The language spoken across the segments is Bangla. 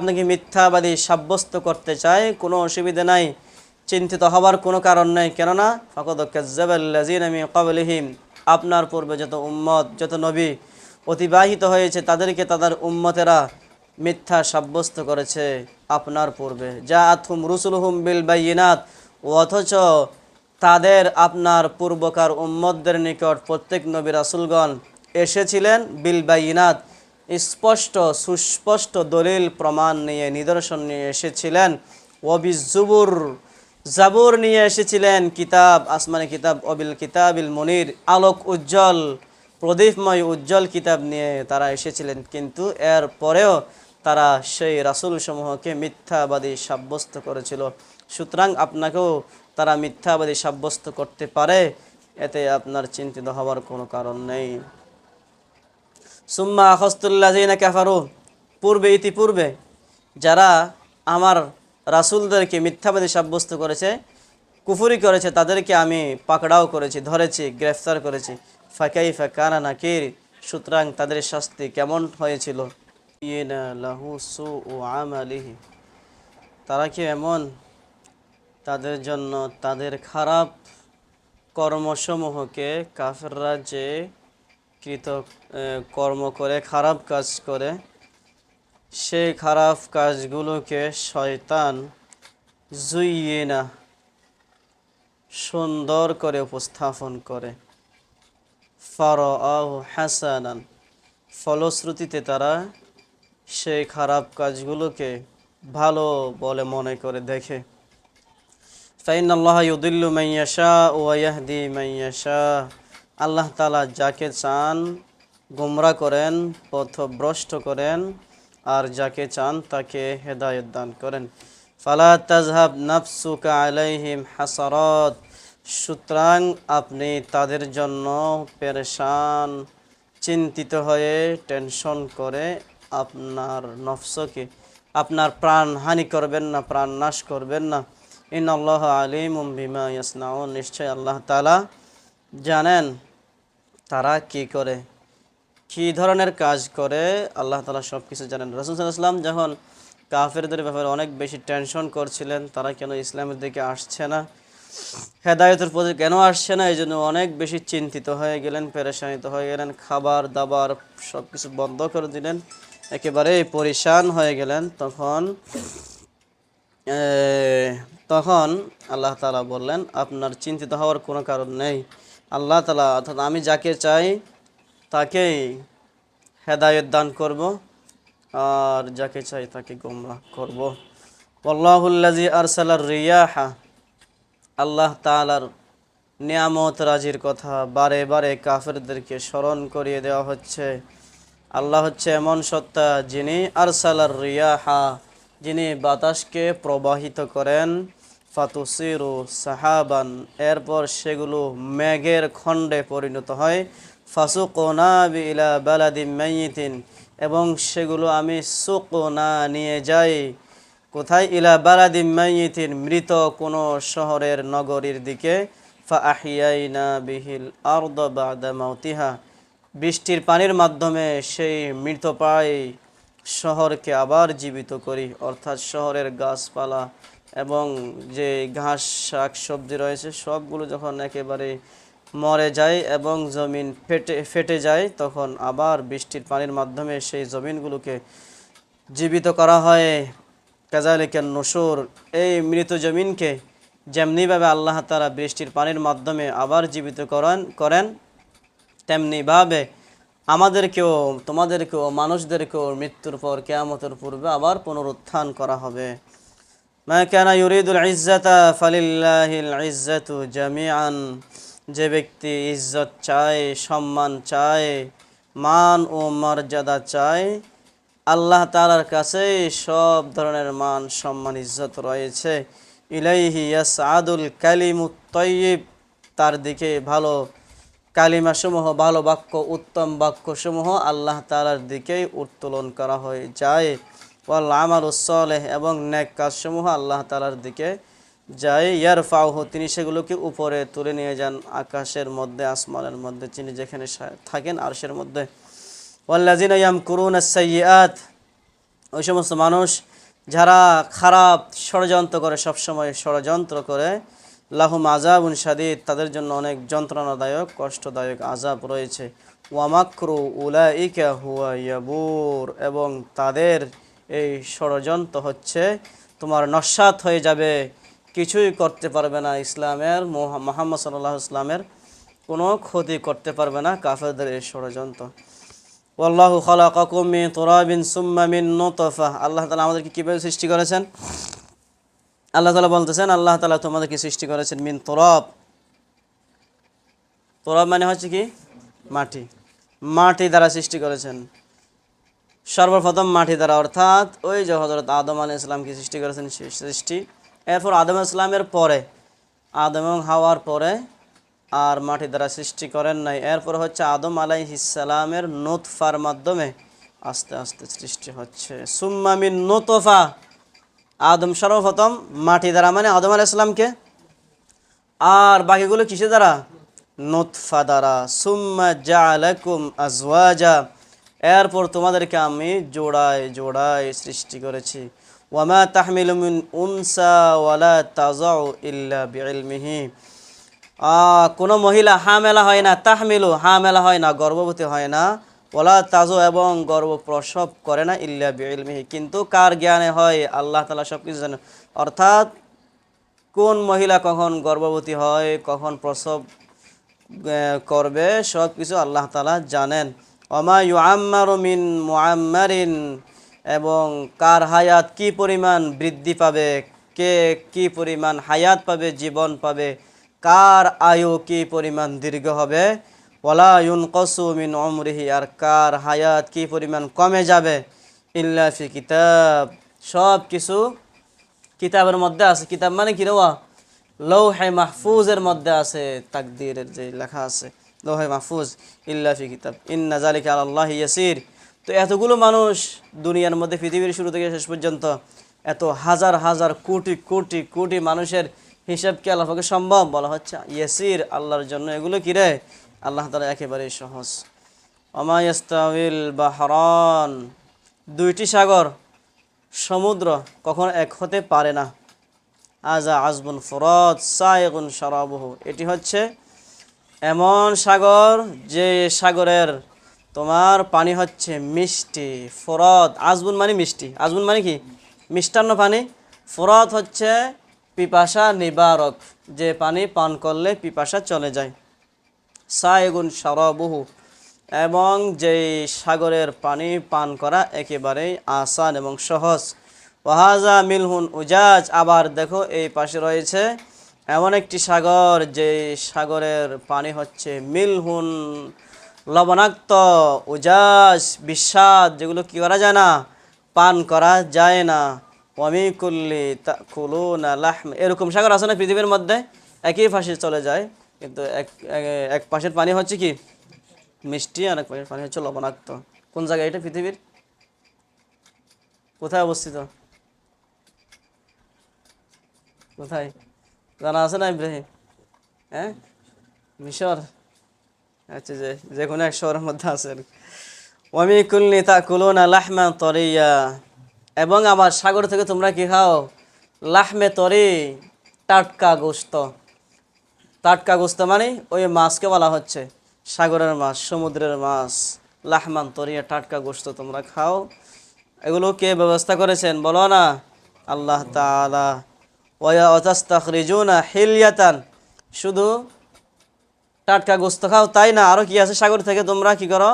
আপনাকে মিথ্যাবাদী সাব্যস্ত করতে চায়, কোনো অসুবিধা নাই, চিন্তিত হবার কোনো কারণ নেই। কেননা ফাকাদ কাযযাবাল্লাযীনা মিন ক্বাবলিহিম, আপনার পূর্বে যত উম্মত, যত নবী অতিবাহিত হয়েছে তাদেরকে তাদের উম্মতেরা মিথ্যা সাব্যস্ত করেছে আপনার পূর্বে। জাআতহুম রুসুলুহুম বিল বায়িনাত, অথচ তাদের আপনার পূর্বকার উম্মতদের নিকট প্রত্যেক নবী রাসূলগণ এসেছিলেন বিল বায়িনাত, স্পষ্ট সুস্পষ্ট দলিল প্রমাণ নিয়ে, নিদর্শন নিয়ে এসেছিলেন। ওয়াবিজ্জুবুর, জাবুর নিয়ে এসেছিলেন, কিতাব, আসমানি কিতাব, অবিল কিতাবিল মুনির, আলোক উজ্জ্বল প্রদীপময় উজ্জ্বল কিতাব নিয়ে তারা এসেছিলেন। কিন্তু এর পরেও তারা সেই রাসূলসমূহকে মিথ্যাবাদী সাব্যস্ত করেছিল। সুতরাং আপনাকেও তারা মিথ্যাবাদী সাব্যস্ত করতে পারে, এতে আপনার চিন্তিত হওয়ার কোনো কারণ নেই। সুম্মা আখাযতুল্লাযীনা কাফারু, ইতিপূর্বে যারা আমার রাসূলদেরকে মিথ্যাবাদী সাব্যস্ত করেছে, কুফরি করেছে, তাদেরকে আমি পাকড়াও করেছি, ধরেছি, গ্রেফতার করেছি। ফাকাইফা কানা নাকির, সুতরাং তাদের শাস্তি কেমন হয়েছিল। ইনা লাহু সুউ আমালিহি, তারা কি এমন, তাদের জন্য তাদের খারাপ কর্মসমূহকে, কাফেররা যে কৃত কর্ম করে, খারাপ কাজ করে, সেই খারাপ কাজগুলোকে শয়তান জুইয়িনা, সুন্দর করে উপস্থাপন করে, ফারাআহু হাসানান, ফলশ্রুতিতে তারা সেই খারাপ কাজগুলোকে ভালো বলে মনে করে দেখে। ফাইনাল্লাহা ইউদিল্লু মান ইয়াশাউ ওয়া ইয়াহদি মান ইয়াশা, আল্লাহ তাআলা যাকে চান গোমরা করেন, পথভ্রষ্ট করেন, আর যাকে চান তাকে হেদায়েত দান করেন। ফালা তাযহাব নাফসুকা আলাইহিম হাসারাত, সুতরাং আপনি তাদের জন্য পেরেশান, চিন্তিত হয়ে, টেনশন করে আপনার নফসকে, আপনার প্রাণ হানি করবেন না, প্রাণ নাশ করবেন না। ইন্নাল্লাহা আলিমুম বিমা ইয়াসনাউন, নিশ্চয় আল্লাহ তাআলা জানেন তারা কি করে, কি ধরনের কাজ করে, আল্লাহ তাআলা সব কিছু জানেন। রাসূল সাল্লাল্লাহু আলাইহি ওয়াসাল্লাম যখন কাফেরদের ব্যাপারে অনেক বেশি টেনশন করছিলেন, তারা কেন ইসলামের দিকে আসছে না, হেদায়েতের পথে কেন আসছে না, এই জন্য অনেক বেশি চিন্তিত হয়ে গেলেন, পেরেশানিত হয়ে গেলেন, খাবার দাবার সব কিছু বন্ধ করে দিলেন, একেবারে পরিশান হয়ে গেলেন। তখন আল্লাহ তাআলা বললেন, আপনার চিন্তিত হওয়ার কোনো কারণ নেই। আল্লাহ তাআলা, অর্থাৎ আমি যাকে চাই তাকেই হেদায়েত দান করব, আর যাকে চাই তাকে গোমরাহ করব। আল্লাহুল্লাযী আরসালার রিয়াহা, আল্লাহ তাআলার নিয়ামত রাজির কথা বারে বারে কাফেরদেরকে স্মরণ করিয়ে দেওয়া হচ্ছে। আল্লাহ হচ্ছে এমন সত্তা যিনি আরসালার রিয়াহা, যিনি বাতাসকে প্রবাহিত করেন, ফাতুসিরু সাহাবান, এরপর সেগুলো মেঘের খণ্ডে পরিণত হয়, ফাসুকনা ইলা বালাদিম মাইয়িতিন, এবং সেগুলো আমি সুকনা নিয়ে যাই কোথায়, ইলা বালাদিম মাইয়িতিন, মৃত কোনো শহরের নগরীর দিকে, ফাআহিয়াইনা বিহিল আরদ বা'দা মাউতিহা, বৃষ্টির পানির মাধ্যমে সেই মৃতপ্রায় শহরকে আবার জীবিত করি, অর্থাৎ শহরের গাছপালা এবং যে ঘাস শাক সবজি রয়েছে সবগুলো যখন একেবারে মরে যায় এবং জমিন ফেটে যায়, তখন আবার বৃষ্টির পানির মাধ্যমে সেই জমিনগুলোকে জীবিত করা হয়। কাযালিকা নুশুর, এই মৃত জমিনকে যেমনিভাবে আল্লাহ তাআলা বৃষ্টির পানির মাধ্যমে আবার জীবিত করেন, তেমনিভাবে আমাদেরকেও, তোমাদেরকেও, মানুষদেরকেও মৃত্যুর পর কিয়ামতের পূর্বে আবার পুনরুত্থান করা হবে। মা কানা ইউরিদুল ইজ্জাতা ফালিল্লাহিল ইজ্জাতু জামিআন, যে ব্যক্তি ইজ্জত চায়, সম্মান চায়, মান ও মর্যাদা চায়, আল্লাহ তাআলার কাছে সব ধরনের মান সম্মান ইজ্জত রয়েছে। ইলাইহি ইয়াসআদুল কালিমুত তাইয়্যিব, তার দিকে ভালো কালিমাসমূহ, ভালো বাক্য, উত্তম বাক্যসমূহ আল্লাহ তাআলার দিকেই উত্তোলন করা হয়ে যায়। ওয়াল আমালুস সালেহ, এবং নেক কাজসমূহ আল্লাহ তাআলার দিকে যায়। ইয়ারফাউহু, তিনি সেগুলোকে উপরে তুলে নিয়ে যান, আকাশের মধ্যে, আসমানের মধ্যে, তিনি যেখানে থাকেন আরশের মধ্যে। ওয়াল্লাযিনা ইয়ামকুরুনাস সাইয়্যাত, ওই সমস্ত মানুষ যারা খারাপ ষড়যন্ত্র করে, সবসময় ষড়যন্ত্র করে, লাহুম আযাবুন শাদীদ, তাদের জন্য অনেক যন্ত্রণাদায়ক কষ্টদায়ক আযাব রয়েছে। ওয়া মাকরু উলাইকা হুয়া ইয়াবুর, এবং তাদের এই ষড়যন্ত্র হচ্ছে তোমার নস্যাৎ হয়ে যাবে, কিছুই করতে পারবে না, ইসলামের মুহাম্মদ সাল্লাল্লাহু আলাইহি ইসলামের কোনো ক্ষতি করতে পারবে না কাফেরদের এই ষড়যন্ত্র। ওয়াল্লাহু খালাকাকুম মিন তুরাবিন সুম্মা মিন নুতফা, আল্লাহ তাআলা আমাদেরকে কিভাবে সৃষ্টি করেছেন? আল্লাহ তাআলা বলতেছেন, আল্লাহ তাআলা তোমাদেরকে সৃষ্টি করেছেন মিন তুরাব। তুরাব মানে হচ্ছে কি? মাটি। মাটি দ্বারা সৃষ্টি করেছেন, সর্বপ্রথম মাটি দ্বারা, অর্থাৎ ওই যে হযরত আদম আলাইহিস সালামকে সৃষ্টি করেছেন সেই সৃষ্টি। এরপর আদম আলাইহিস সালামের পরে, আদম এবং হাওয়ার পরে আর মাটি দ্বারা সৃষ্টি করেন নাই। এরপর হচ্ছে আদম আলাইহিস সালামের নুতফার মাধ্যমে আস্তে আস্তে সৃষ্টি হচ্ছে। সুম্মা মিন নুতফা, আদম সর্বপ্রথম মাটি দ্বারা, মানে আদম আলাইহিস সালামকে, আর বাকিগুলো কিসের দ্বারা? নুতফা দ্বারা। সুম্মা জাআলাকুম আজওয়াজা, এরপর তোমাদেরকে আমি জোড়ায় জোড়ায় সৃষ্টি করেছি। ওয়ামা তাহমিলু মিন উনসা ওয়ালা তাযাউ ইল্লা বিইলমিহি, কোনো মহিলা হামেলা হয় না, তাহমিলু হামেলা হয় না, গর্ভবতী হয় না, ওয়ালা তাযু এবং গর্ভ প্রসব করে না, ইল্লা বিইলমিহি, কিন্তু কার জ্ঞানে হয়? আল্লাহ তাআলা সব কিছু জানেন। অর্থাৎ কোন মহিলা কখন গর্ভবতী হয়, কখন প্রসব করবে, সব কিছু আল্লাহ তাআলা জানেন। ওমা ইউআম্মারু মিন মুআম্মারিন, এবং কার হায়াত কি পরিমাণ বৃদ্ধি পাবে, কে কি পরিমাণ হায়াত পাবে, জীবন পাবে, কার আয়ু কি পরিমাণ দীর্ঘ হবে। ওয়ালা ইউনকাসু মিন উমরিহি, আর কার হায়াত কি পরিমাণ কমে যাবে। ইল্লা ফি কিতাব, সব কিছু কিতাবের মধ্যে আছে। কিতাব মানে কি রে? লৌহে মাহফুজের মধ্যে আছে, তাকদীরের যে লেখা আছে লৌহে মাহফুজ। ইল্লা ফি কিতাব ইন্না যালিকা আলাল্লাহি ইয়াসির। তো এতগুলো মানুষ দুনিয়ার মধ্যে, পৃথিবীর শুরু থেকে শেষ পর্যন্ত এত হাজার হাজার কোটি কোটি কোটি মানুষের হিসাব কি আল্লাহর পক্ষে সম্ভব? বলা হচ্ছে ইয়াসির, আল্লাহর জন্য এগুলো কি রে? আল্লাহ তাআলা একেবারেই সহজ। ওমা ইয়াস্তাউিল বাহরান, দুইটি সাগর, সমুদ্র কখনো এক হতে পারে না। আজা আজবুন ফুরাত সাইগুন শারাবুহু, এটি হচ্ছে এমন সাগর যে সাগরের তোমার পানি হচ্ছে মিষ্টি। ফুরাত, আজবুন মানে মিষ্টি, আজবুন মানে কি? মিষ্টান্ন পানি। ফুরাত হচ্ছে পিপাসা নিবারক, যে পানি পান করলে পিপাসা চলে যায়। সাইগুন শারাবুহু, এবং যেই সাগরের পানি পান করা একেবারেই আসান এবং সহজ। ওয়াহাজা মিলহুন উজাজ, আবার দেখো এই পাশে রয়েছে এমন একটি সাগর, যে সাগরের পানি হচ্ছে মিলহুন লবণাক্ত, উজাজ বিস্বাদ, যেগুলো কি করা যায় না? পান করা যায় না। ওয়ামিকুল্লি তাকুলুনা লাহম, এরকম সাগর আছে না পৃথিবীর মধ্যে? একই পাশে চলে যায়, কিন্তু এক পাশের পানি হচ্ছে কি মিষ্টি, আর এক পাশের পানি হচ্ছে লবণাক্ত। কোন জায়গায় এটা পৃথিবীর? কোথায় অবস্থিত? কোথায় জানা আছে না ইব্রাহিম? হ্যাঁ, মিশর। আচ্ছা, যে কোনো এক শহরের মধ্যে আছে। ওয়ামিকুল্লি তাকুলুনা লাহমান তরিয়া, এবং আবার সাগর থেকে তোমরা কি খাও? লাহমে তরি, টাটকা গোশত। টাটকা গোশত মানে ওই মাছকে বলা হচ্ছে সাগরের মাছ, সমুদ্রের মাছ। লাহমান তরিয়া, টাটকা গোশত তোমরা খাও। এগুলো কে ব্যবস্থা করেছেন বলো না? আল্লাহ তাআলা। ওয়া তাস্তাখরিজুনা হিলিয়াতান, শুধু টাটকা গোশত খাও তাই না, আরও কি আছে? সাগর থেকে তোমরা কি করো?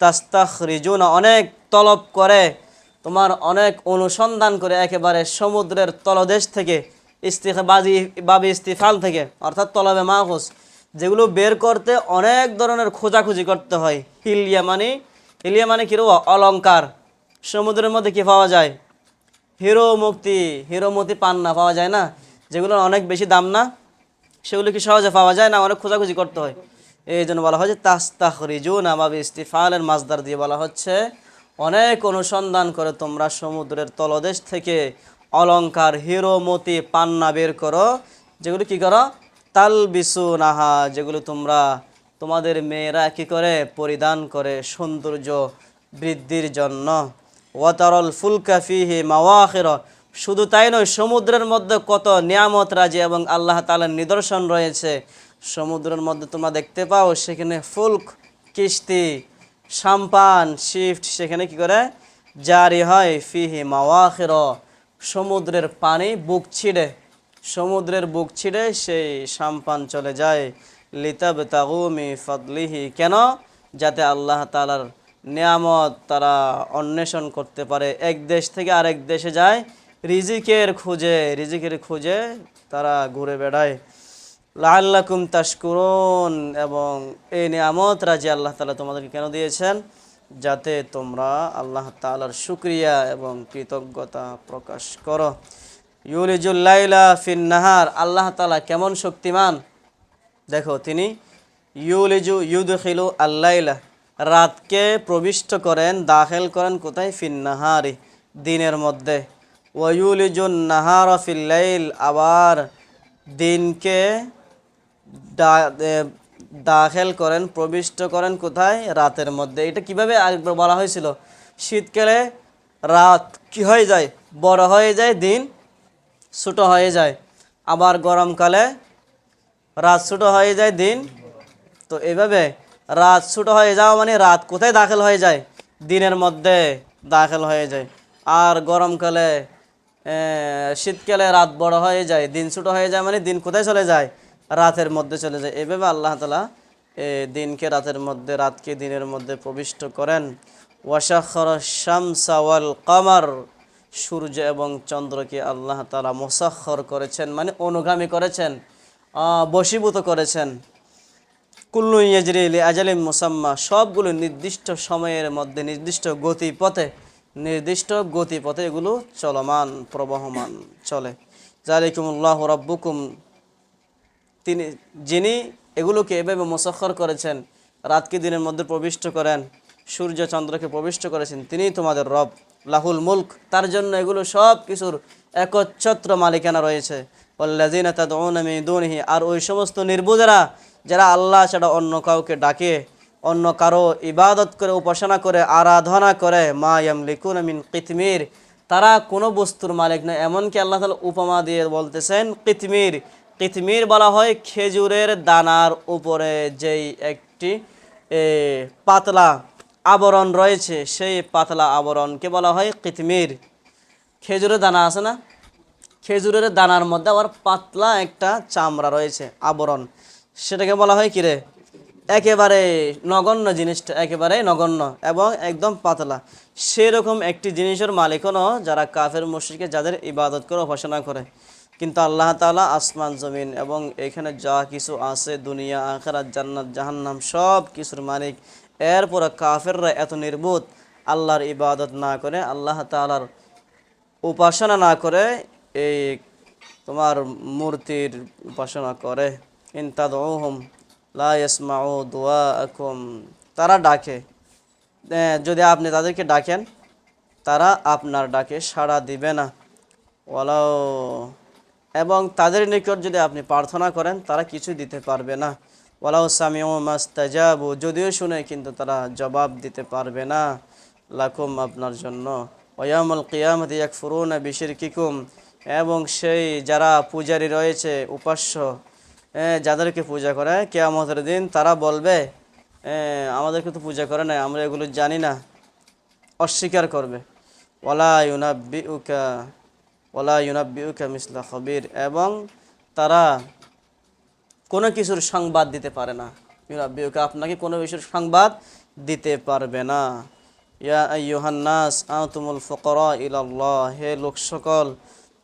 তাস্তাখরিজুনা, অনেক তলব করে, তোমার অনেক অনুসন্ধান করে, একেবারে সমুদ্রের তলদেশ থেকে, বাবি ইস্তিফাল থেকে, অর্থাৎ তলবে মাহফুজ, যেগুলো বের করতে অনেক ধরনের খোঁজাখুঁজি করতে হয়। হিলিয়া মানে কি? অলংকার। সমুদ্রের মধ্যে কি পাওয়া যায়? হিরো মতি পান্না পাওয়া যায় না, যেগুলোর অনেক বেশি দাম না, সেগুলো কি সহজে পাওয়া যায় না? অনেক খোঁজাখুঁজি করতে হয়। এই জন্য বলা হচ্ছে তাস্তাখরিজুনা বাবি ইস্তিফালের মাসদার দিয়ে বলা হচ্ছে অনেক অনুসন্ধান করে তোমরা সমুদ্রের তলদেশ থেকে অলংকার, হিরো মতি পান্না বের করো, যেগুলো কি করো? তালবিসুনাহা, যেগুলো তোমরা তোমাদের মেয়েরা কি করে? পরিধান করে সৌন্দর্য বৃদ্ধির জন্য। ওয়াতারল ফুলকা ফিহি মাওয়াখির, শুধু তাই নয়, সমুদ্রের মধ্যে কত নিয়ামত রাজি এবং আল্লাহ তাআলার নিদর্শন রয়েছে। সমুদ্রের মধ্যে তোমরা দেখতে পাও সেখানে ফুলক, কিস্তি, সাম্পান, শিফট সেখানে কি করে জারি হয়। ফিহি মাওয়াখির, সমুদ্রের পানি বুক ছিঁড়ে, সমুদ্রের বুক ছিঁড়ে সেই সাম্পান চলে যায়। লিতাবতাগু মিন ফাদলিহি, কেন? যাতে আল্লাহ তাআলার নিয়ামত তারা অন্বেষণ করতে পারে। এক দেশ থেকে আরেক দেশে যায় রিজিকের খোঁজে, রিজিকের খোঁজে তারা ঘুরে বেড়ায়। লাআল্লাকুম তাশকুরুন, এবং এই নিয়ামত রাজি আল্লাহ তাআলা তোমাদেরকে কেন দিয়েছেন? যাতে তোমরা আল্লাহ তাআলার শুকরিয়া এবং কৃতজ্ঞতা প্রকাশ করো। ইউলিজুল লাইলা ফিন নাহার, আল্লাহ তাআলা কেমন শক্তিমান দেখো। তিনি ইউদখিলু আল্লাইলা, রাতকে প্রবিষ্ট করেন, দাখিল করেন কোথায়? ফিন নাহারি, দিনের মধ্যে। ওয়ায়ুলিজুন নাহার ফিল লাইল, আবার দিনকে দাখিল করেন, প্রবিষ্ট করেন কোথায়? রাতের মধ্যে। এটা কিভাবে আরেকবার বলা হয়েছিল? শীতকালে রাত কি হয়ে যায়? বড় হয়ে যায়, দিন ছোট হয়ে যায়। আবার গরমকালে রাত ছোট হয়ে যায়, দিন। তো এইভাবে রাত ছোট হয়ে যাওয়া মানে রাত কোথায় দাখিল হয়ে যায়? দিনের মধ্যে দাখিল হয়ে যায়। আর গরমকালে শীতকালে রাত বড় হয়ে যায়, দিন ছোট হয়ে যায়, মানে দিন কোথায় চলে যায়? রাতের মধ্যে চলে যায়। এভাবে আল্লাহ তাআলা দিনকে রাতের মধ্যে, রাতকে দিনের মধ্যে প্রবিষ্ট করেন। ওয়াসাখখারাশ শামসা ওয়াল কমার, সূর্য এবং চন্দ্রকে আল্লাহ তাআলা মুসাখখর করেছেন, মানে অনুগামী করেছেন, বশীভূত করেছেন। কুল্লু ইয়াজরি লিআজালিম মুসাম্মা, সবগুলো নির্দিষ্ট সময়ের মধ্যে, নির্দিষ্ট গতিপথে এগুলো চলমান, প্রবহমান চলে। যালিকুমুল্লাহু রাব্বুকুম, যিনি এগুলোকে এভাবে মুসাখখর করেছেন, রাতকে দিনের মধ্যে প্রবিষ্ট করেন, সূর্য চন্দ্রকে প্রবিষ্ট করেছেন, তিনিই তোমাদের রব। লাহুল মুলক, তার জন্য এগুলো সব কিছুর একচ্ছত্র মালিকানা রয়েছে। ওয়াল্লাযিনা তাদউনা মিন দুনিহি, আর ওই সমস্ত নির্বুজেরা যারা আল্লাহ ছাড়া অন্য কাউকে ডাকে, অন্য কারো ইবাদত করে, উপাসনা করে, আরাধনা করে, মা ইয়ামলিকুনা মিন কিতমির, তারা কোনো বস্তুর মালিক নয়। এমনকি আল্লাহ তাআলা উপমা দিয়ে বলতেছেন কিতমির। কিতমির বলা হয় খেজুরের দানার উপরে যেই একটি পাতলা আবরণ রয়েছে, সেই পাতলা আবরণকে বলা হয় কিতমির। খেজুরের দানা আছে না, খেজুরের দানার মধ্যে আবার পাতলা একটা চামড়া রয়েছে, আবরণ, সেটাকে বলা হয় কিরে? একেবারে নগণ্য, জিনিসটা একেবারে নগণ্য এবং একদম পাতলা। সেরকম একটি জিনিসের মালিকও যারা কাফের মুশরিক, যাদের ইবাদত করে, উপাসনা করে। কিন্তু আল্লাহ তাআলা আসমান জমিন এবং এখানে যা কিছু আছে, দুনিয়া আখিরাত, জান্নাত জাহান্নাম, সব কিছুর মালিক। এরপরে কাফেররা এত নির্বোধ, আল্লাহর ইবাদত না করে, আল্লাহ তাআলার উপাসনা না করে, এই তোমার মূর্তির উপাসনা করে। ইন তাদউহুম লা ইয়াসমাউ দুআআকুম, তারা ডাকে, যদি আপনি তাদেরকে ডাকেন, তারা আপনার ডাকে সাড়া দিবে না। ওয়ালাও, এবং তাদের নিকট যদি আপনি প্রার্থনা করেন, তারা কিছু দিতে পারবে না। ওয়ালাউ সামিউ মাস্তাজাবু, যদিও শুনে কিন্তু তারা জবাব দিতে পারবে না। লাকুম, আপনার জন্য। ওয়ায়াউমুল কিয়ামতি ইয়াকফুরুনা বিশিরকিকুম, এবং সেই যারা পূজারী রয়েছে, উপাস্য, যাদেরকে পূজা করে, কিয়ামতের দিন তারা বলবে, আমাদেরকে তো পূজা করে নাই, আমরা এগুলো জানি না, অস্বীকার করবে। ওয়ালা ইউনাব্বিউকা মিসলা খবির, এবং তারা কোনো কিছুর সংবাদ দিতে পারে না। ইউনাব্বিউকা, আপনাকে কোনো কিছুর সংবাদ দিতে পারবে না। ইয়া আইয়ুহান নাস আনতুমুল ফুকারা ইলাল্লাহ, হে লোক সকল,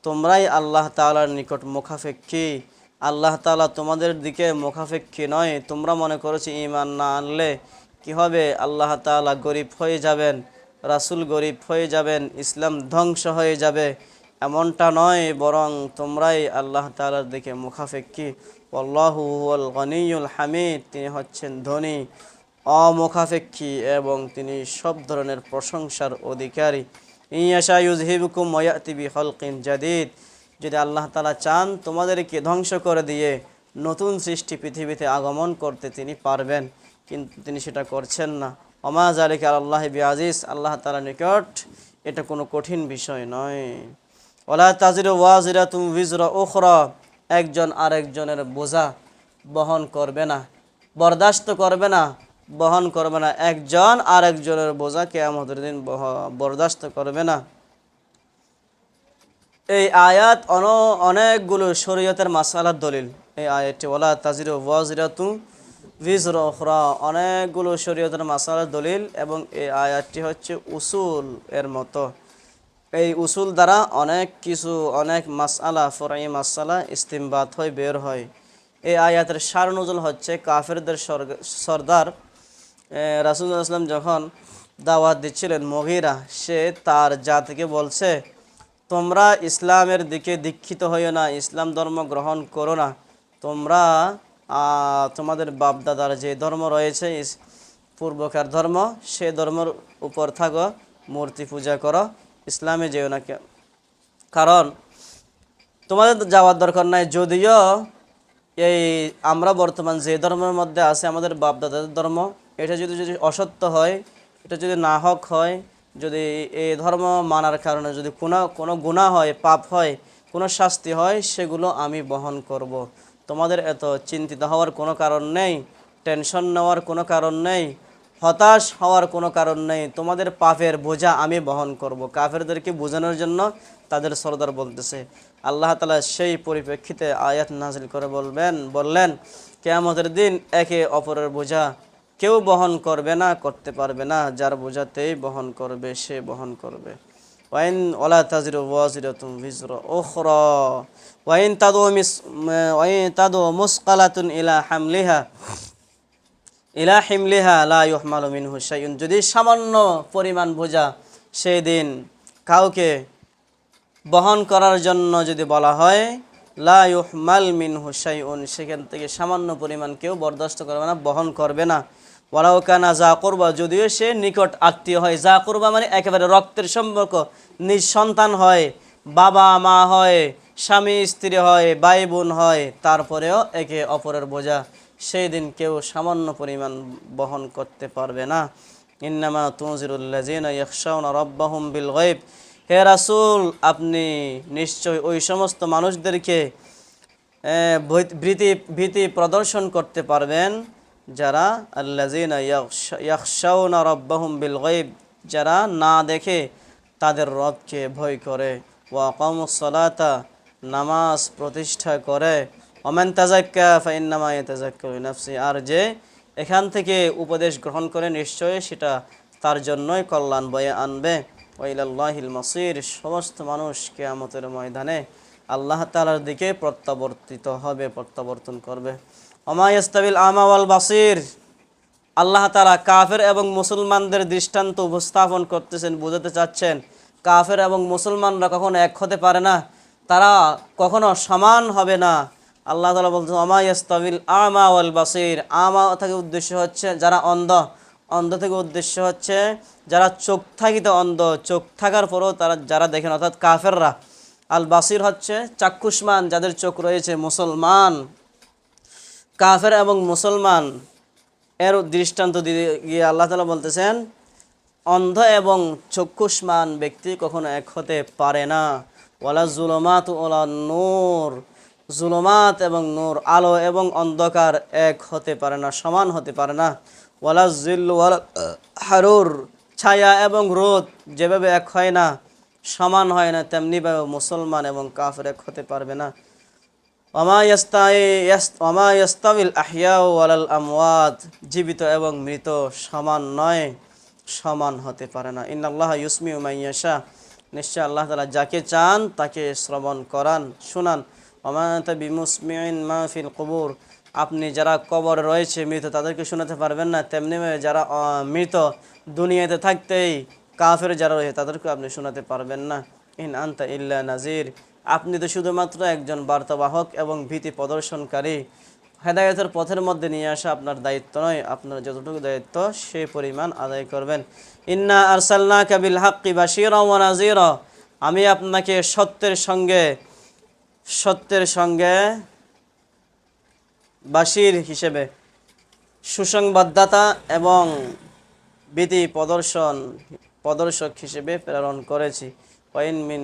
তোমরাই আল্লাহ তাআলার নিকট মুখাপেক্ষী। আল্লাহ তাআলা তোমাদের দিকে মুখাপেক্ষী নয়। তোমরা মনে করেছো ঈমান না আনলে কি হবে? আল্লাহ তাআলা গরিব হয়ে যাবেন, রাসূল গরিব হয়ে যাবেন, ইসলাম ধ্বংস হয়ে যাবে, এমনটা নয়, বরং তোমরাই আল্লাহ তাআলার দিকে মুখাপেক্ষী। আল্লাহু হুয়াল গনিয়ুল হামিদ, তিনি হচ্ছেন ধনী, অমুখাপেক্ষী, এবং তিনি সব ধরনের প্রশংসার অধিকারী। ইয়াশা ইউযহিবুকুম ওয়া ইয়াতি বিখালকিন জাদীদ, যদি আল্লাহ তাআলা চান তোমাদেরকে ধ্বংস করে দিয়ে নতুন সৃষ্টি পৃথিবীতে আগমন করতে তিনি পারবেন, কিন্তু তিনি সেটা করছেন না। ওমা যালিকা আলাল্লাহি বিআজিজ, আল্লাহ তাআলার নিকট এটা কোনো কঠিন বিষয় নয়। ওয়ালা তাজিরু ওয়াজিরাতুম উযরা উখরা, একজন আরেকজনের বোঝা বহন করবে না, বরদাস্ত করবে না, বহন করবে না। একজন আরেকজনের বোঝা কিয়ামতের দিন বরদাস্ত করবে না। এই আয়াত অনেকগুলো শরীয়তের মাসালার দলিল। এই আয়াতটি ওয়ালা তাজিরু ওয়াজিরাতুম উযরা উখরা অনেকগুলো শরীয়তের মাসালার দলিল, এবং এই আয়াতটি হচ্ছে উসুল এর মতো। এই উসুল দ্বারা অনেক কিছু, অনেক মাসআলা, ফরঈ মাসআলা ইস্তিমবাত হয়, বের হয়। এই আয়াতের সার নজুল হচ্ছে কাফেরদের সর্দার রাসূলুল্লাহ সাল্লাল্লাহু আলাইহি ওয়াসাল্লাম যখন দাওয়াত দিচ্ছিলেন, মুগীরা সে তার জাতিকে বলছে, তোমরা ইসলামের দিকে দীক্ষিত হইও না, ইসলাম ধর্ম গ্রহণ করো না, তোমরা তোমাদের বাপদাদার যে ধর্ম রয়েছে পূর্বকার ধর্ম, সে ধর্মের উপর থাকো, মূর্তি পূজা করো, ইসলামে যেও না। কারণ তোমাদের যাওয়ার দরকার নাই। যদিও এই আমরা বর্তমান যে ধর্মের মধ্যে আছে, আমাদের বাপদাদাদের ধর্ম, এটা যদি যদি অসত্য হয়, এটা যদি নাহক হয়, যদি এই ধর্ম মানার কারণে যদি কোনো গুনাহ হয়, পাপ হয়, কোনো শাস্তি হয়, সেগুলো আমি বহন করব। তোমাদের এত চিন্তিত হওয়ার কোনো কারণ নেই, টেনশন নেওয়ার কোনো কারণ নেই, হতাশ হওয়ার কোনো কারণ নেই। তোমাদের পাপের বোঝা আমি বহন করব। কাফেরদেরকে বোঝানোর জন্য তাদের সরদার বলতেছে। আল্লাহ তাআলা সেই পরিপ্রেক্ষিতে আয়াত নাজিল করে বললেন, কিয়ামতের দিন একে অপরের বোঝা কেউ বহন করবে না, করতে পারবে না। যার বোঝাতেই বহন করবে সে বহন করবে। ওয়াইন ওয়ালা তাজিরু ওয়াজিরাতুম উযরা উখরা ওয়াইন তাদু মুসকালাতুন ইলা হিমলিহা লা ইউহমালু মিনহু শাইউন, যদি সামান্য পরিমাণ বোঝা সেই দিন কাউকে বহন করার জন্য যদি বলা হয়, লা ইউহমাল মিনহু শাইউন, সেখান থেকে সামান্য পরিমাণ কেউ বরদাস্ত করবে না, বহন করবে না। ওয়ালাউ কানা যা কুরবা, যদিও সে নিকট আত্মীয় হয়। যা কুরবা মানে একেবারে রক্তের সম্পর্ক, নিজ সন্তান হয়, বাবা মা হয়, স্বামী স্ত্রী হয়, ভাই বোন হয়, তারপরেও একে অপরের বোঝা সেই দিন কেউ সামান্য পরিমাণ বহন করতে পারবে না। ইন্নামা তুনজিরুল্লাযিনা ইয়াখশাউনা রাব্বাহুম বিল গায়ব, হে রাসূল আপনি নিশ্চয় ওই সমস্ত মানুষদেরকে ভীতি প্রদর্শন করতে পারবেন যারা আল্লাযিনা ইয়াখশাউনা রাব্বাহুম বিল গায়ব, যারা না দেখে তাদের রবকে ভয় করে, ওয়া আকামুস সালাতা নামাজ প্রতিষ্ঠা করে, ওমান তাযাক্কা ফাইন্নামা ইয়াতাযাক্কারু লিনাফসি, আর যে এখান থেকে উপদেশ গ্রহণ করে নিশ্চয়ই সেটা তার জন্যই কল্যাণ বয়ে আনবে। ওয়া ইলাল্লাহিল মাসির, সমস্ত মানুষ কিয়ামতের ময়দানে আল্লাহ তাআলার দিকে প্রত্যাবর্তন করবে। ওমা ইয়াস্তাবিল আমা ওয়াল বাসির, আল্লাহ তাআলা কাফের এবং মুসলমানদের দৃষ্টান্ত উপস্থাপন করতেছেন, বোঝাতে চাচ্ছেন কাফের এবং মুসলমানরা কখনো এক হতে পারে না, তারা কখনো সমান হবে না। আল্লাহ তাআলা বলছেন ওমা ইয়াস্তাবিল আমা ওয়াল বাসির, আমা থেকে উদ্দেশ্য হচ্ছে যারা অন্ধ, অন্ধ থেকে উদ্দেশ্য হচ্ছে যারা চোখ থাকিতে অন্ধ, চোখ থাকার পরেও তারা যারা দেখেন, অর্থাৎ কাফেররা। আল বাসির হচ্ছে চাক্ষুষ্মান, যাদের চোখ রয়েছে, মুসলমান। কাফের এবং মুসলমান এর দৃষ্টান্ত দিয়ে গিয়ে আল্লাহ তাআলা বলতেছেন অন্ধ এবং চক্ষুষ্মান ব্যক্তি কখনো এক হতে পারে না। ওয়ালা যুলুমাতু ওয়ালা নূর, যুলুমাত এবং নূর, আলো এবং অন্ধকার এক হতে পারে না, সমান হতে পারে না। ওয়ালা জিল্লু ওয়ালা হারুর, ছায়া এবং রোদ যেভাবে এক হয় না, সমান হয় না, তেমনিভাবে মুসলমান এবং কাফের এক হতে পারবে না। ওমা ইয়াস্তাবিল আহইয়াউ ওয়ালাল আমওয়াত, জীবিত এবং মৃত সমান নয়, সমান হতে পারে না। ইন্নাল্লাহা ইউসমিউ মান ইয়াশা, নিশ্চয় আল্লাহ তাআলা যাকে চান তাকে শ্রবণ করান, শোনান। ওমা আনতা বিমুসমিইন মা ফিল কুবুর, আপনি যারা কবরে রয়েছে মৃত তাদেরকে শোনাতে পারবেন না, তেমনিভাবে যারা মৃত দুনিয়াতে থাকতেই কাফের যারা রয়েছে তাদেরকে আপনি শোনাতে পারবেন না। ইন আনতা ইল্লা নাজির, আপনি তো শুধুমাত্র একজন বার্তাবাহক এবং ভীতি প্রদর্শনকারী। হেদায়েতের পথের মধ্যে নিয়ে আসা আপনার দায়িত্ব নয়, আপনার যতটুকু দায়িত্ব সেই পরিমাণ আদায় করবেন। ইন্না আরসালনাকা বিল হাক্কি বাশীরা ওয়া নাযীরা, আমি আপনাকে সত্যের সঙ্গে বাশীর হিসেবে, সুসংবাদদাতা এবং ভীতি প্রদর্শক হিসেবে প্রেরণ করেছি। ওয়াইন মিন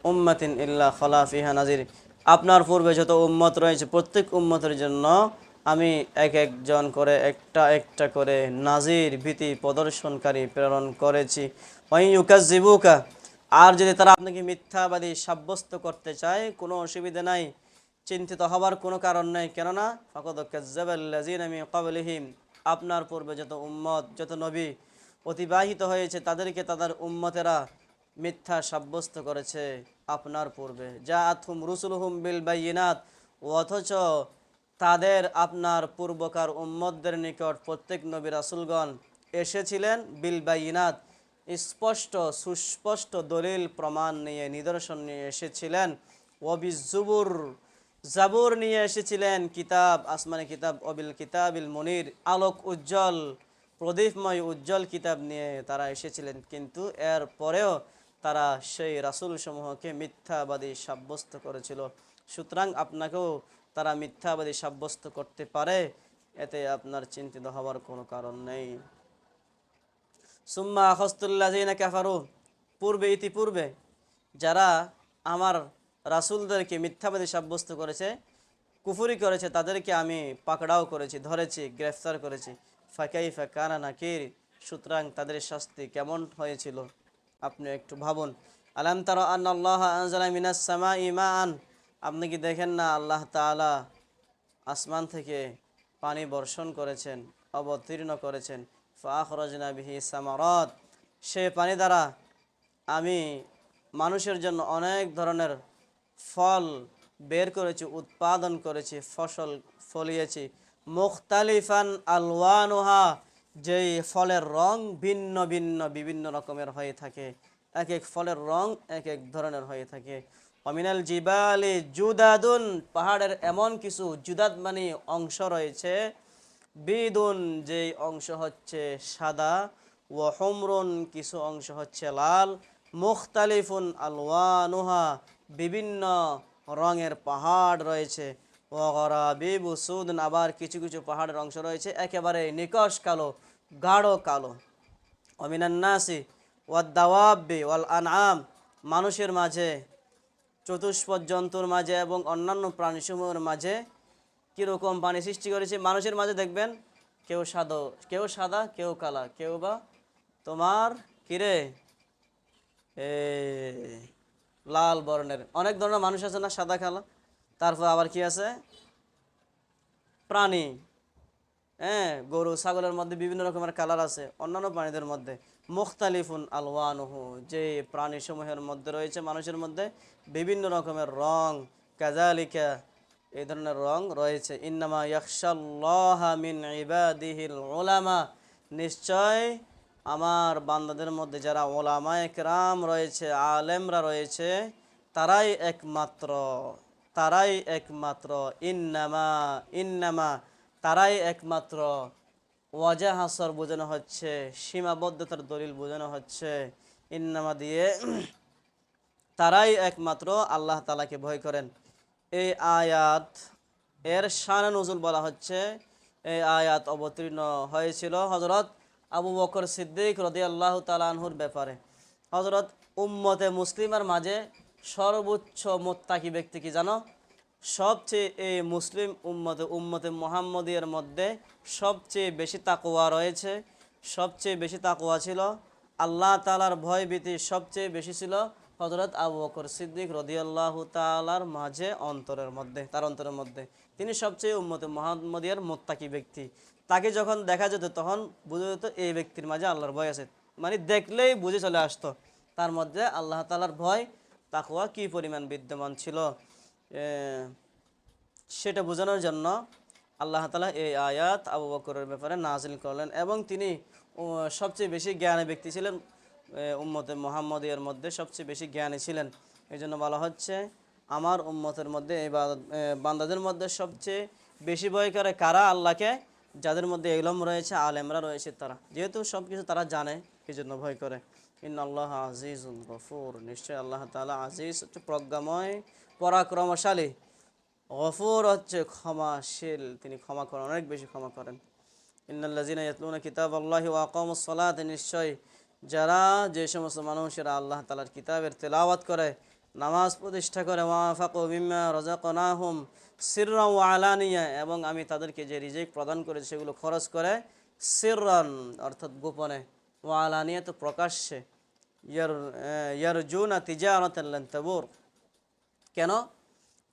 উম্মাতিন ইল্লা খালা ফিহা নাজির, আপনার পূর্বে যত উম্মত রয়েছে প্রত্যেক উম্মতের জন্য আমি এক একজন করে একটা একটা করে নাজির ভীতি প্রদর্শনকারী প্রেরণ করেছি। ওয়াইন ইউকাজ্জিবুকা, আর যদি তারা আপনাকে মিথ্যাবাদী সাব্যস্ত করতে চায় কোনো অসুবিধা নাই, চিন্তিত হবার কোনো কারণ নেই, কেননা ফাকাদ কাযযাবাল্লাযীনা মিন ক্বাবলিহিম, আপনার পূর্বে যত উম্মত যত নবী অতিবাহিত হয়েছে তাদেরকে তাদের উম্মতেরা মিথ্যা সাব্যস্ত করেছে আপনার পূর্বে। জাআতহুম রুসুলুহুম বিল বায়িনাত, অথচ তাদের আপনার পূর্বকার উম্মতদের নিকট প্রত্যেক নবী রাসূলগণ এসেছিলেন বিল বায়িনাত, স্পষ্ট সুস্পষ্ট দলিল প্রমাণ নিয়ে নিদর্শন নিয়ে এসেছিলেন। ওয়াবিজ্জুবুর, জাবুর নিয়ে এসেছিলেন, কিতাব আসমানি কিতাব, অবিল কিতাবিল মুনির, আলোক উজ্জ্বল প্রদীপময় উজ্জ্বল কিতাব নিয়ে তারা এসেছিলেন, কিন্তু এর পরেও তারা সেই রাসূল সমূহকে মিথ্যাবাদী সাব্যস্ত করেছিল। সুতরাং আপনাকেও তারা মিথ্যাবাদী সাব্যস্ত করতে পারে, এতে আপনার চিন্তিত হওয়ার কোনো কারণ নেই। সুম্মা আখাযতুল্লাযীনা কাফারু, পূর্বে ইতিপূর্বে যারা আমার রাসূলদেরকে মিথ্যাবাদী সাব্যস্ত করেছে, কুফরি করেছে, তাদেরকে আমি পাকড়াও করেছি, ধরেছি, গ্রেফতার করেছি। ফাকাইফা কানা নাকির, সুতরাং তাদের শাস্তি কেমন হয়েছিল আপনি একটু ভাবুন। আলাম তারা আন্নাল্লাহ আনজালা মিনাস সামাই মাআন, আপনি কি দেখেন না আল্লাহ তাআলা আসমান থেকে পানি বর্ষণ করেছেন, অবতীর্ণ করেছেন। ফাআখরাজনা বিহি সামারাত, সে পানি দ্বারা আমি মানুষের জন্য অনেক ধরনের ফল বের করেছি, উৎপাদন করেছি, ফসল ফলিয়েছি। মুখতালিফান আলওয়ানুহা, যেই ফলের রং ভিন্ন ভিন্ন বিভিন্ন রকমের হয়ে থাকে, এক এক ফলের রং এক এক ধরনের হয়ে থাকে। অমিনাল জিবালি জুদাদুন, পাহাড়ের এমন কিছু জুদাদ মানে অংশ রয়েছে, বিদুন যেই অংশ হচ্ছে সাদা, ও হুমরুন কিছু অংশ হচ্ছে লাল, মুখতালিফুন আলওয়ানুহা বিভিন্ন রঙের পাহাড় রয়েছে, ও গরাবিবু সুদুন, আবার কিছু কিছু পাহাড়ের অংশ রয়েছে একেবারে নিকশ কালো, গাঢ় কালো। অমিনান নাসি ওয়াদ দাওয়াবি ওয়াল আনআম, মানুষের মাঝে, চতুষ্পদ জন্তুর মাঝে এবং অন্যান্য প্রাণীসমূহের মাঝে কীরকম পানি সৃষ্টি করেছে। মানুষের মাঝে দেখবেন কেউ সাদা কেউ কালা, কেউ বা তোমার কিরে এ লাল বর্ণের, অনেক ধরনের মানুষ আছে না, সাদা কালা। তারপর আবার কি আছে, প্রাণী, হ্যাঁ, গরু ছাগলের মধ্যে বিভিন্ন রকমের কালার আছে, অন্যান্য প্রাণীদের মধ্যে। মুখতালিফুন আলওয়ানুহু, যে প্রাণী সমূহের মধ্যে রয়েছে মানুষের মধ্যে বিভিন্ন রকমের রং, কাযালিকা এই ধরনের রং রয়েছে। ইন্নামা ইয়াখশাল্লাহা মিন ইবাদিহিল উলামা, নিশ্চয় আমার বান্দাদের মধ্যে যারা উলামায়ে কেরাম রয়েছে, আলেমরা রয়েছে, তারাই একমাত্র, তারাই একমাত্র, ইন্নামা ইন্নামা তারাই একমাত্র, ওয়াজা হাসর বোঝানো হচ্ছে, সীমাবদ্ধতার দলিল বোঝানো হচ্ছে ইন্নামা দিয়ে, তারাই একমাত্র আল্লাহ তাআলাকে ভয় করেন। এই আয়াত এর শান নুজুল বলা হচ্ছে, এই আয়াত অবতীর্ণ হয়েছিল হযরত আবু বকর সিদ্দিক রাদিয়াল্লাহু তাআলা আনহুর ব্যাপারে। হযরত উম্মতে মুসলিমার মাঝে সর্বোচ্চ মুত্তাকি ব্যক্তি কি জানো? সবচেয়ে এই মুসলিম উম্মতে মুহাম্মদিয়ার মধ্যে সবচেয়ে বেশি তাকওয়া রয়েছে, সবচেয়ে বেশি তাকওয়া ছিল, আল্লাহ তাআলার ভয় ভীতি সবচেয়ে বেশি ছিল হযরত আবু বকর সিদ্দিক রাদিয়াল্লাহু তাআলার মাঝে, অন্তরের মধ্যে, তার অন্তরের মধ্যে। তিনি সবচেয়ে উম্মতে মুহাম্মদিয়ার মুত্তাকি ব্যক্তি। তাকে যখন দেখা যেত তখন বুঝে যেত এই ব্যক্তির মাঝে আল্লাহর ভয় আছে, মানে দেখলেই বুঝে চলে আসতো তার মধ্যে আল্লাহ তাআলার ভয় তাকওয়া কী পরিমাণ বিদ্যমান ছিল। সেটা বোঝানোর জন্য আল্লাহ তাআলা এই আয়াত আবু বকরের ব্যাপারে নাজিল করলেন, এবং তিনি সবচেয়ে বেশি জ্ঞানী ব্যক্তি ছিলেন, উম্মতে মুহাম্মদিয়ার মধ্যে সবচেয়ে বেশি জ্ঞানী ছিলেন। এই জন্য বলা হচ্ছে আমার উম্মতের মধ্যে, এই বান্দাদের মধ্যে সবচেয়ে বেশি ভয় করে কারা আল্লাহকে? যাদের মধ্যে ইলম রয়েছে, আলেমরা রয়েছে, তারা, যেহেতু সব কিছু তারা জানে এই জন্য ভয় করে। ইন্নাল্লাহ আজিজুল গফুর, নিশ্চয় আল্লাহ তাআলা আজিজ হচ্ছে প্রজ্ঞাময়, পরাক্রমশালী, গফুর হচ্ছে ক্ষমাশীল, তিনি ক্ষমা করেন, অনেক বেশি ক্ষমা করেন। ইন্নাল্লাযীনা ইয়াতলুনা কিতাবাল্লাহি ওয়া আকামুস সালাত, নিশ্চয় যারা যে সমস্ত মানুষেরা আল্লাহ তাআলার কিতাবের তেলাওয়াত করে, নামাজ প্রতিষ্ঠা করে, ওয়াফাকু মিম্মা রাযাকনাহুম সিররান ওয়া আলানিয়া, এবং আমি তাদেরকে যে রিজিক প্রদান করেছি সেগুলো খরচ করে সিররান অর্থাৎ গোপনে, ওয়া আলানিয়া তো প্রকাশ্যে, ইয়ারজুনা তিজারাতান লান তাবুর, কেন?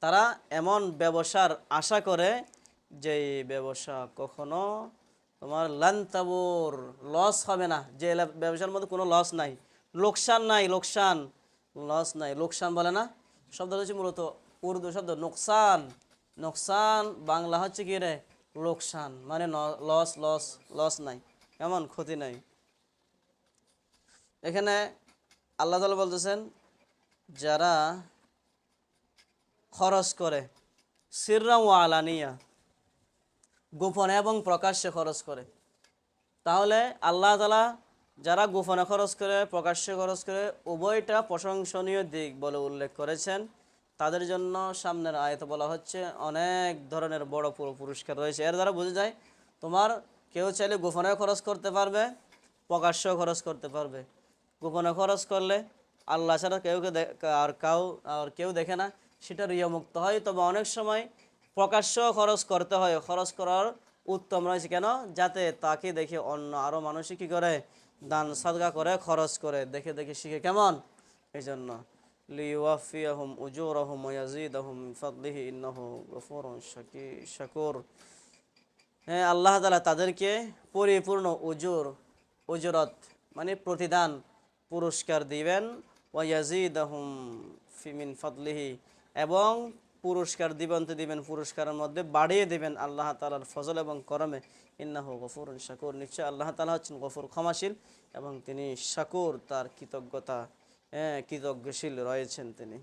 তারা এমন ব্যবসার আশা করে যে ব্যবসা কখনো তোমার লান্তাবুর লস হবে না, যে ব্যবসার মধ্যে কোনো লস নাই, লোকসান নাই, লস নাই, লোকসান বলে না শব্দ হচ্ছে মূলত উর্দু শব্দ নোকসান। নোকসান বাংলা হচ্ছে কি রে? লোকসান, মানে লস নাই, এমন ক্ষতি নাই। এখানে আল্লাহ তাআলা বলতেছেন যারা খরচ করে সিররা ওয়া আলানিয়া, গোপনে এবং প্রকাশ্যে খরচ করে, তাহলে আল্লাহ তাআলা যারা গোপনে খরচ করে প্রকাশ্যে খরচ করে উভয়টা প্রশংসনীয় দিক বলে উল্লেখ করেছেন। তাদের জন্য সামনের আয়াতে বলা হচ্ছে অনেক ধরনের বড় পুরস্কার রয়েছে। এর দ্বারা বোঝা যায় তোমার কেউ চাইলে গোপনে খরচ করতে পারবে, প্রকাশ্যেও খরচ করতে পারবে। গোপনে খরচ করলে আল্লাহ ছাড়া কেউ দেখে না, সেটা রিয়ামুক্ত হয়। তবে অনেক সময় প্রকাশ্য খরচ করতে হয়, খরচ করার উত্তম রয়েছে, কেন? যাতে তাকে দেখে অন্য আরও মানুষই কী করে? দান সাদকা করে, খরচ করে, দেখে দেখে শিখে, কেমন? এই জন্য লিওয়াফিয়াহুম উজুরাহুম ওয়া ইয়াজিদাহুম মিন ফাদলিহি ইন্নাহু গফুরুন শাকুর। হ্যাঁ, আল্লাহ তাআলা তাদেরকে পরিপূর্ণ উজরত মানে প্রতিদান, পুরস্কার দিবেন। ওয়া ইয়াজিদাহুম মিন ফাদলিহি, এবং পুরস্কার দিবেন, পুরস্কারের মধ্যে বাড়িয়ে দিবেন আল্লাহ তাআলার ফজল এবং করমে। ইন্নাহু গফুরুন শাকুর, নিশ্চয় আল্লাহ তাআলা হচ্ছেন গফুর, ক্ষমাশীল, এবং তিনি শাকুর, তার কৃতজ্ঞশীল রয়েছেন তিনি।